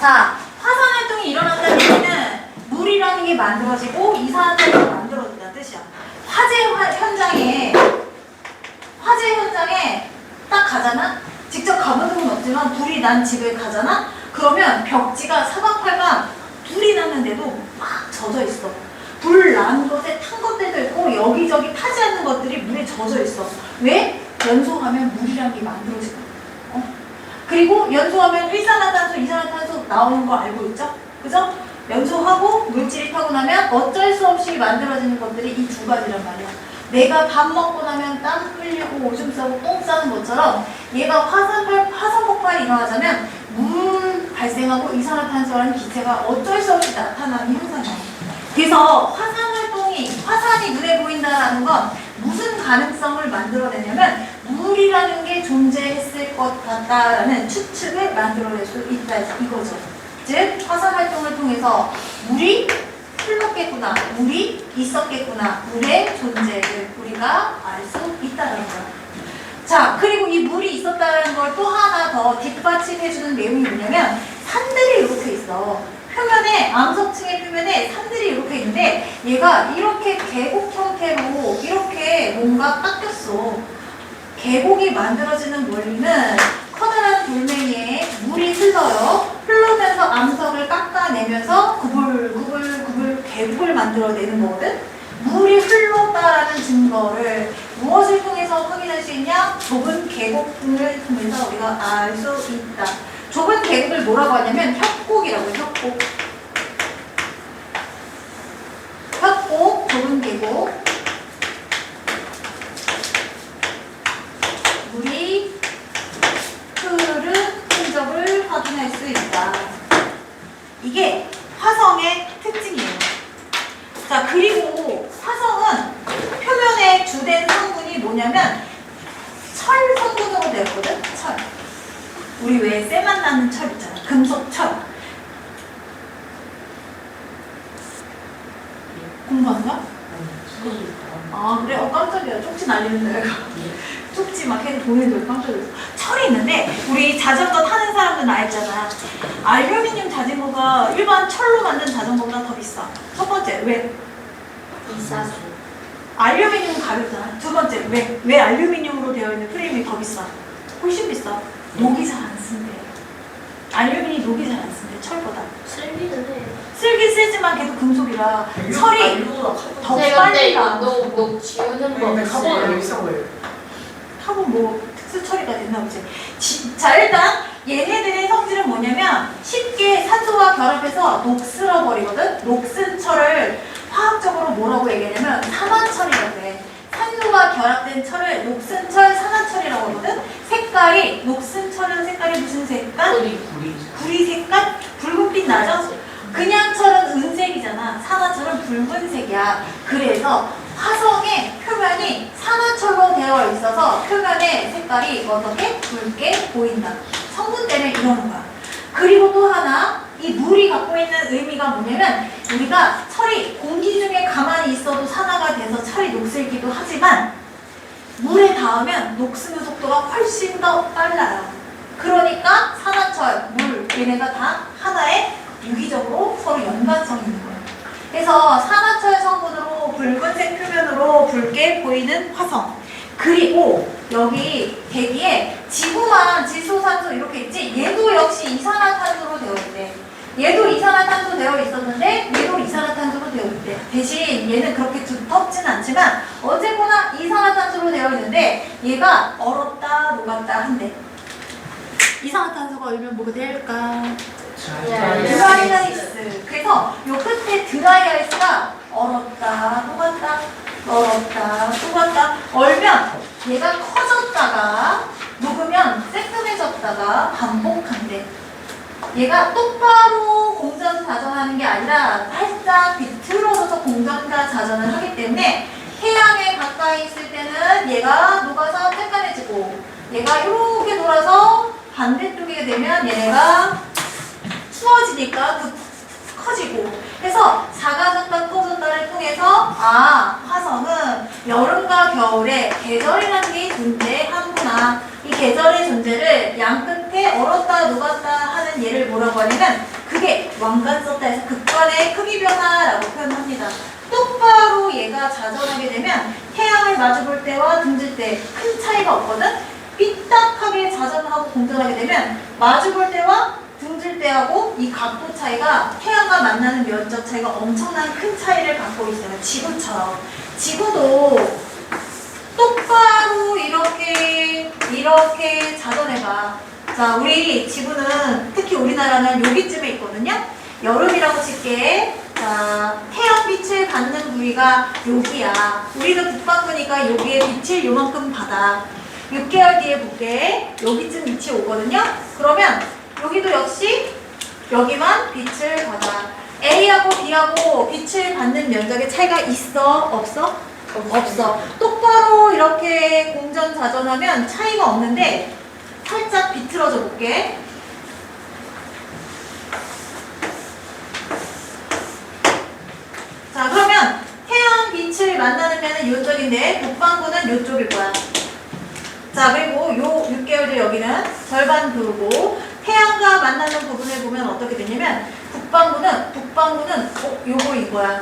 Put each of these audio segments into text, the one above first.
자, 화산 활동이 일어난다는 얘기는 물이라는 게 만들어지고 이산화탄소가 만들어진다는 뜻이야. 화재 현장에 딱 가잖아? 직접 가본 적은 없지만 불이 난 집에 가잖아? 그러면 벽지가 사방팔방 불이 났는데도 막 젖어 있어. 불 난 것에 탄 것들도 있고 여기저기 타지 않는 것들이 물에 젖어 있어. 왜? 연소하면 물이라는 게 만들어지거든. 그리고 연소하면 일산화탄소, 이산화탄소 나오는 거 알고 있죠? 그죠? 연소하고 물질이 타고 나면 어쩔 수 없이 만들어지는 것들이 이 두 가지란 말이야. 내가 밥 먹고 나면 땀 흘리고 오줌 싸고 똥 싸는 것처럼 얘가 화산 폭발이 일어나자면 물 발생하고 이산화탄소라는 기체가 어쩔 수 없이 나타나는 현상이야. 그래서 화산이 눈에 보인다라는 건 무슨 가능성을 만들어내냐면 물이라는 게 존재했을 것 같다라는 추측을 만들어낼 수 있다 이거죠. 즉 화산 활동을 통해서 물이 흘렀겠구나, 물이 있었겠구나, 물의 존재를 우리가 알 수 있다는 거야. 자, 그리고 이 물이 있었다는 걸 또 하나 더 뒷받침해주는 내용이 뭐냐면 산들이 이렇게 있어. 표면에, 암석층의 표면에 산들이 이렇게 있는데 얘가 이렇게 계곡 형태로 이렇게 뭔가 깎였어. 계곡이 만들어지는 원리는 커다란 돌멩이에 물이 흘러요. 흐르면서 암석을 깎아내면서 구불구불구불 계곡을 만들어내는 거거든. 물이 흘렀다라는 증거를 무엇을 통해서 확인할 수 있냐? 좁은 계곡을 통해서 우리가 알 수 있다. 좁은 계곡을 뭐라고 하냐면 협곡이라고 해요. 협곡, 좁은 계곡. 물이 흐른 흔적을 확인할 수 있다. 이게 화성의 특징이에요. 자, 그리고 화성은 표면에 주된 성분이 뭐냐면 철 성분으로 되었거든. 철. 우리 왜 쇠만 나는 철 있잖아. 금속, 철. 공부한가? 아, 그래? 깜짝이야. 쪽지 날리는데 내가. 쪽지 막 해도 보내도 깜짝이야. 철이 있는데 우리 자전거 타는 사람들은 알잖아. 알루미늄 자전거가 일반 철로 만든 자전거보다 더 비싸. 첫 번째, 왜? 비싸서. 알루미늄은 가볍잖아. 두 번째, 왜 알루미늄으로 되어 있는 프레임이 더 비싸? 훨씬 비싸. 녹이 잘 안 쓴대. 알루미늄이 녹이 잘 안 쓴대. 철보다. 쓸기는 해. 쓸기 쓰지만 걔도 금속이라 철이 더 빨리 나. 녹 지우는 거. 카본은 왜 비싼 거예요? 카본 뭐 특수 처리가 됐나 보지. 자, 일단 얘네들의 성질은 뭐냐면 쉽게 산소와 결합해서 녹슬어 버리거든. 녹슨 철을 화학적으로 뭐라고 얘기하냐면 산화철이라고 해. 산소와 결합된 철을 녹슨 철, 산화철이라고 하거든. 색깔이 녹슨 철은 색깔이 무슨 색깔? 구리 색깔? 붉은빛 나죠? 그냥 철은 은색이잖아. 산화철은 붉은색이야. 그래서 화성의 표면이 산화철로 되어 있어서 표면의 색깔이 어떻게? 붉게 보인다. 성분 때문에 이러는 거야. 그리고 또 하나, 이 물이 갖고 있는 의미가 뭐냐면 우리가 철이 공기 중에 가만히 있어도 산화가 돼서 철이 녹슬기도 하지만 물에 닿으면 녹스는 속도가 훨씬 더 빨라요. 그러니까 산화철, 물, 얘네가 다 하나의 유기적으로 서로 연관성이 있는 거예요. 그래서 산화철 성분으로 붉은색 표면으로 붉게 보이는 화성. 그리고 여기 대기에 지구만 질소산소 이렇게 있지, 얘도 역시 이산화탄소로 되어 있대. 얘도 이산화탄소 되어 있었는데 얘도 이산화탄소로 되어 있대. 대신 얘는 그렇게 두텁진 않지만 어쨌거나 이산화탄소로 되어 있는데 얘가 얼었다 녹았다 한대. 이산화탄소가 얼면 뭐가 될까? 드라이 아이스. 그래서 요 끝에 드라이 아이스가 얼었다 녹았다 얼었다 녹았다. 얼면 얘가 커졌다가 녹으면 새끈해졌다가 반복한대. 얘가 똑바로 공전자전하는 게 아니라 살짝 비틀어져서 공전자전을 하기 때문에 해양에 가까이 있을 때는 얘가 녹아서 새까매지고 얘가 이렇게 돌아서 반대쪽에 되면 얘네가 추워지니까 커지고. 그래서 작아졌다 커졌다를 통해서 화성은 여름과 겨울에 계절이라는 게 존재하구나. 이 계절의 존재를 양 끝에 얼었다 녹았다 하는 예를 뭐라고 하냐면 왕관 썼다 해서 극관의 크기 변화라고 표현합니다. 똑바로 얘가 자전하게 되면 태양을 마주볼 때와 등질 때 큰 차이가 없거든. 삐딱하게 자전하고 공전하게 되면 마주볼 때와 등질 때하고 이 각도 차이가 태양과 만나는 면적 차이가 엄청난 큰 차이를 갖고 있어요. 지구처럼. 지구도 똑바로 이렇게 자전해봐. 자, 우리 지구는 특히 우리나라는 여기쯤에 있거든요. 여름이라고 칠게. 자, 태양빛을 받는 부위가 여기야. 우리는 북반구니까 여기에 빛을 요만큼 받아. 6개월 뒤에 볼게. 여기쯤 빛이 오거든요. 그러면 여기도 역시 여기만 빛을 받아. A하고 B하고 빛을 받는 면적의 차이가 있어? 없어? 없어. 똑바로 이렇게 공전자전하면 차이가 없는데 살짝 비틀어져 볼게. 자, 그러면 태양 빛을 만나는 면은 이쪽인데 북반구는 이쪽일 거야. 자, 그리고 요 6개월 뒤 여기는 절반 그루고 태양과 만나는 부분을 보면 어떻게 되냐면 북반구는 요거 이거야.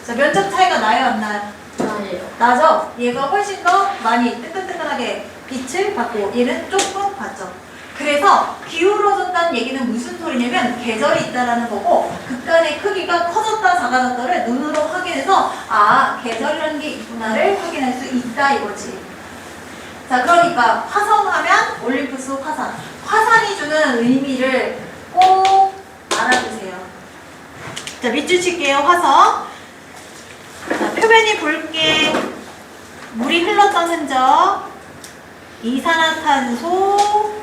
자, 면적 차이가 나요, 안 나요? 나예요. 나죠? 얘가 훨씬 더 많이 뜨끈뜨끈하게 빛을 받고 얘는 조금 받죠. 그래서 기울어졌다는 얘기는 무슨 소리냐면 계절이 있다라는 거고 극간의 크기가 커졌다 작아졌다를 눈으로 확인해서 아, 계절이라는 게 있구나를 확인할 수 있다 이거지. 자, 그러니까 화성하면 올림푸스 화산. 화산이 주는 의미를 꼭 알아두세요. 자, 밑줄 칠게요. 화성. 자, 표면이 붉게 물이 흘렀던 흔적, 이산화탄소,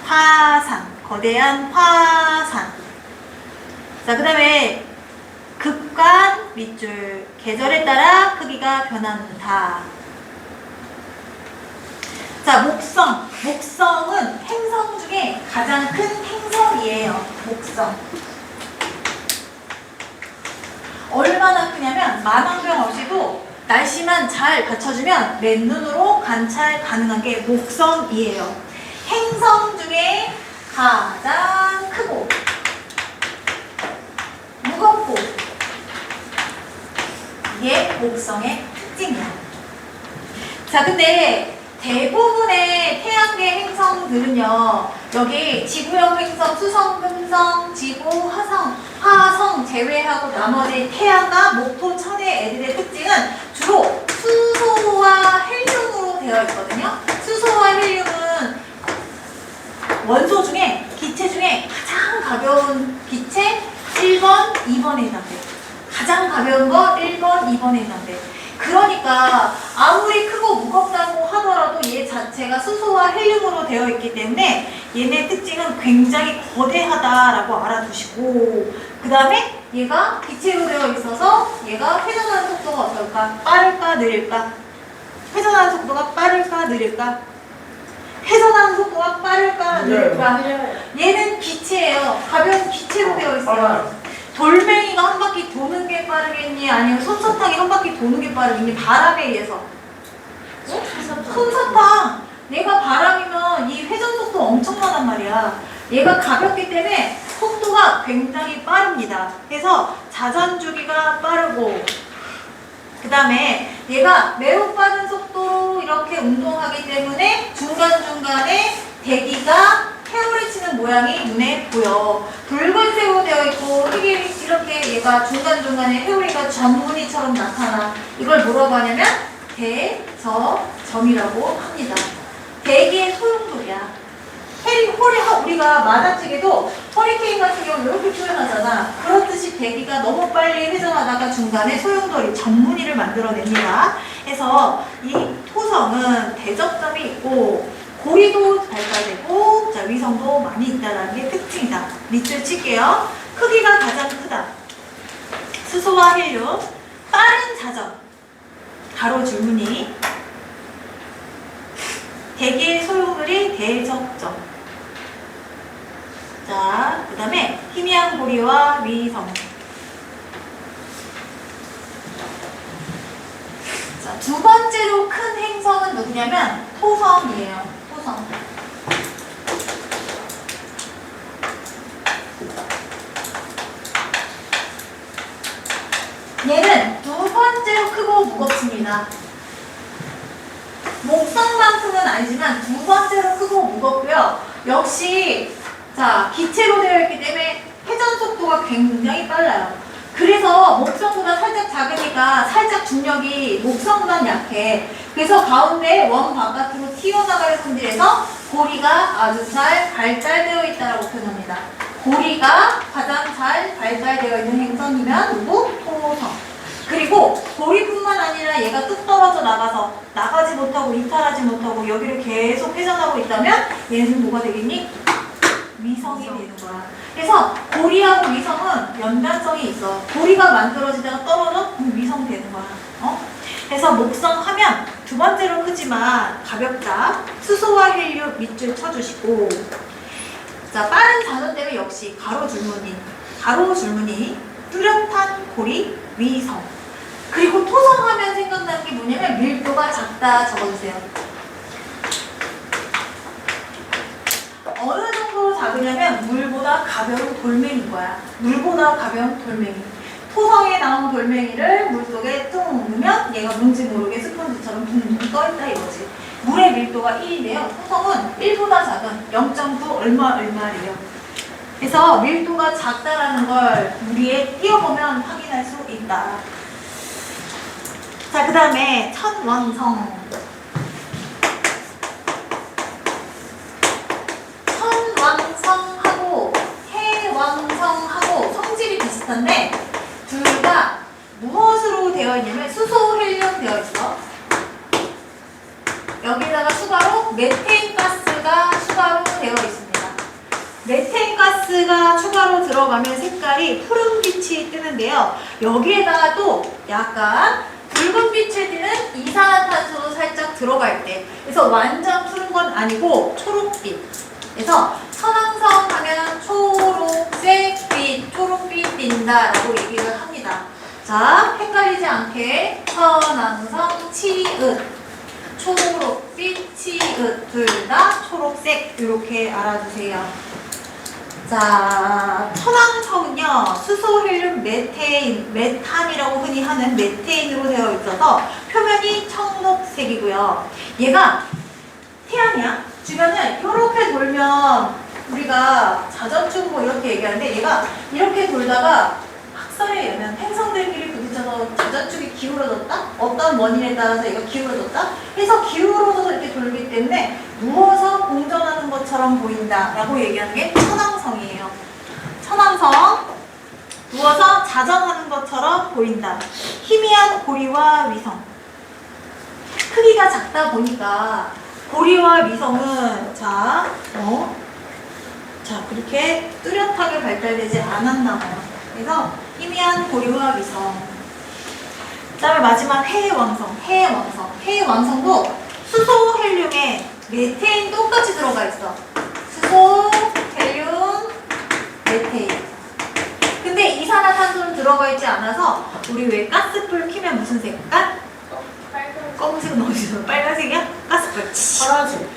화산, 거대한 화산. 자, 그 다음에 극관 밑줄, 계절에 따라 크기가 변한다. 자, 목성은 행성 중에 가장 큰 행성이에요. 목성. 얼마나 크냐면 만원경 없이도 날씨만 잘 받쳐주면 맨눈으로 관찰 가능한 게 목성이에요. 행성 중에 가장 크고 무겁고 이게 목성의 특징이야. 자, 근데 대부분의 태양계 행성들은요, 여기 지구형 행성, 수성, 금성, 지구, 화성 제외하고 나머지 태양과 목토, 천의 애들의 특징은 주로 수소와 헬륨으로 되어 있거든요. 수소와 헬륨은 원소 중에, 기체 중에 가장 가벼운 기체 1번, 2번에 해당돼. 가장 가벼운 거 1번, 2번에 해당돼. 그러니까 아무리 크고 무겁다고 하더라도 얘 자체가 수소와 헬륨으로 되어 있기 때문에 얘네 특징은 굉장히 거대하다라고 알아두시고, 그 다음에 얘가 기체로 되어 있어서 얘가 회전하는 속도가 어떨까? 빠를까 느릴까? 회전하는 속도가 빠를까 느릴까? 회전하는 속도가 빠를까 느릴까? 얘는 기체예요. 가벼운 기체로 되어 있어요. 돌멩이가 한 바퀴 도는 게 빠르겠니? 아니면 솜사탕이 한 바퀴 도는 게 빠르겠니? 바람에 의해서. 솜사탕! 얘가 바람이면 이 회전 속도 엄청나단 말이야. 얘가 가볍기 때문에 속도가 굉장히 빠릅니다. 그래서 자전 주기가 빠르고, 그 다음에 얘가 매우 빠른 속도로 이렇게 운동하기 때문에 중간중간에 대기가 헤어리치는 모양이 눈에 보여. 붉은색으로 되어 있고 이렇게 얘가 중간중간에 회오리가 점무늬처럼 나타나. 이걸 뭐라고 하냐면 대저점이라고 합니다. 대기의 소용돌이야. 우리가 만화책에도 허리케인 같은 경우 이렇게 표현하잖아. 그렇듯이 대기가 너무 빨리 회전하다가 중간에 소용돌이, 점무늬를 만들어냅니다. 그래서 이 토성은 대적점이 있고 고리도 발달되고, 자, 위성도 많이 있다는 게 특징이다. 밑줄 칠게요. 크기가 가장 크다. 수소와 헬륨, 빠른 자전, 가로 줄무늬, 대기의 소용돌이 대적점. 자, 그 다음에 희미한 고리와 위성. 자, 두 번째로 큰 행성은 누구냐면 토성이에요. 토성. 크고 무겁습니다. 목성만큼은 아니지만 두 번째로 크고 무겁고요. 역시 자 기체로 되어 있기 때문에 회전 속도가 굉장히 빨라요. 그래서 목성보다 살짝 작으니까 살짝 중력이 목성보다 약해. 그래서 가운데 원 바깥으로 튀어나갈 성질에서 고리가 아주 잘 발달되어 있다고 표현합니다. 고리가 가장 잘 발달되어 있는 행성이면 누구? 토성. 그리고 고리뿐만 아니라 얘가 뚝 떨어져 나가서 나가지 못하고 이탈하지 못하고 여기를 계속 회전하고 있다면 얘는 뭐가 되겠니? 위성이 되는 거야. 그래서 고리하고 위성은 연관성이 있어. 고리가 만들어지다가 떨어져? 그럼 위성 되는 거야. 그래서 목성 하면 두 번째로 크지만 가볍다. 수소와 헬륨 밑줄 쳐주시고, 자 빠른 자전 때문에 역시 가로 줄무늬 뚜렷한 고리 위성. 그리고 토성하면 생각나는 게 뭐냐면 밀도가 작다 적어주세요. 어느 정도로 작으냐면 물보다 가벼운 돌멩이인 거야. 물보다 가벼운 돌멩이. 토성에 나온 돌멩이를 물속에 뚱 넣으면 얘가 뭔지 모르게 스펀지처럼 붕붕 떠있다 이거지. 물의 밀도가 1인데요. 토성은 1보다 작은 0.9 얼마래요. 그래서 밀도가 작다라는 걸 물 위에 띄워보면 확인할 수 있다. 자, 그 다음에 천왕성. 천왕성하고 해왕성하고 성질이 비슷한데 둘 다 무엇으로 되어 있냐면 수소, 헬륨 되어 있어. 여기다가 추가로 메테인 가스가 추가로 되어 있습니다. 메테인 가스가 추가로 들어가면 색깔이 푸른빛이 뜨는데요. 여기에다가 또 약간 붉은빛을 띠는 이산화탄소도 살짝 들어갈 때, 그래서 완전 푸른 건 아니고 초록빛. 그래서 천왕성 하면 초록색빛, 초록빛 띈다 라고 얘기를 합니다. 자, 헷갈리지 않게 천왕성, 치읓, 초록빛, 치읓 둘 다 초록색 이렇게 알아주세요. 자, 천왕성은요 수소, 헬륨, 메테인, 메탄이라고 흔히 하는 메테인으로 되어 있어서 표면이 청록색이고요. 얘가 태양이야. 주변을 이렇게 돌면 우리가 자전축 뭐 이렇게 얘기하는데 얘가 이렇게 돌다가 학설에 의하면 행성들끼리 부딪혀서 자전축이 기울어졌다? 어떤 원인에 따라서 얘가 기울어졌다? 해서 기울어져서 이렇게 돌기 때문에 누워서 공전하는 것처럼 보인다 라고 얘기하는 게 천왕성이에요. 천왕성, 누워서 자전하는 것처럼 보인다. 희미한 고리와 위성. 크기가 작다 보니까 고리와 위성은 자 그렇게 뚜렷하게 발달되지 않았나 봐요. 그래서 희미한 고리와 위성. 그 다음에 마지막 해왕성. 해왕성도 수소, 헬륨에 메테인 똑같이 들어가 있어. 수소, 헬륨, 메테인. 근데 이산화탄소는 들어가 있지 않아서 우리 왜 가스불 켜면 무슨 색깔? 검은색은 어디서? 빨간색이야? 가스불.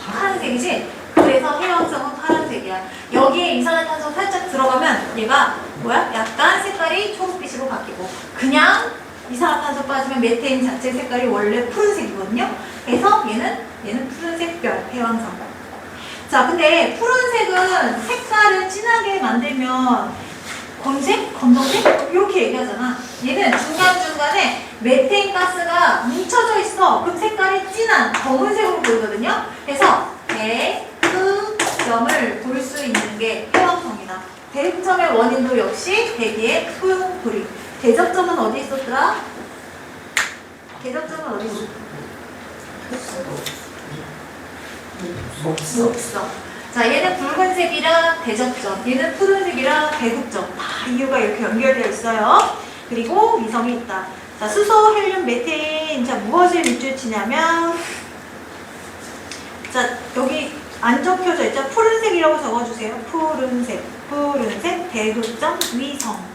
파란색이지? 그래서 해왕성은 파란색이야. 여기에 이산화탄소 살짝 들어가면 얘가 뭐야? 약간 색깔이 초록빛으로 바뀌고, 그냥 이산화탄소 빠지면 메테인 자체 색깔이 원래 푸른색이거든요. 그래서 얘는 푸른색 별, 해왕성. 자, 근데 푸른색은 색깔을 진하게 만들면 검색? 검정색? 이렇게 얘기하잖아. 얘는 중간중간에 메테인 가스가 뭉쳐져 있어. 그럼 색깔이 진한 검은색으로 보이거든요. 그래서 대흑점을 볼 수 있는 게 해왕성이다. 대흑점의 원인도 역시 대기의 소용 고리. 대적점은 어디 있었더라? 대적점은 어디 있었더라? 목성. 자, 얘는 붉은색이라 대적점, 얘는 푸른색이라 대극점. 다 이유가 이렇게 연결되어 있어요. 그리고 위성이 있다. 자, 수소, 헬륨, 메테인. 자, 무엇을 밑줄 치냐면, 자, 여기 안 적혀져 있죠? 푸른색이라고 적어주세요. 푸른색, 대극점, 위성.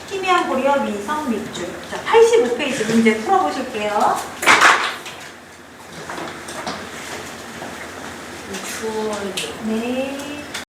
희미한 고리와 위성 밑줄. 자, 85페이지 문제 풀어보실게요. 추워요. 네.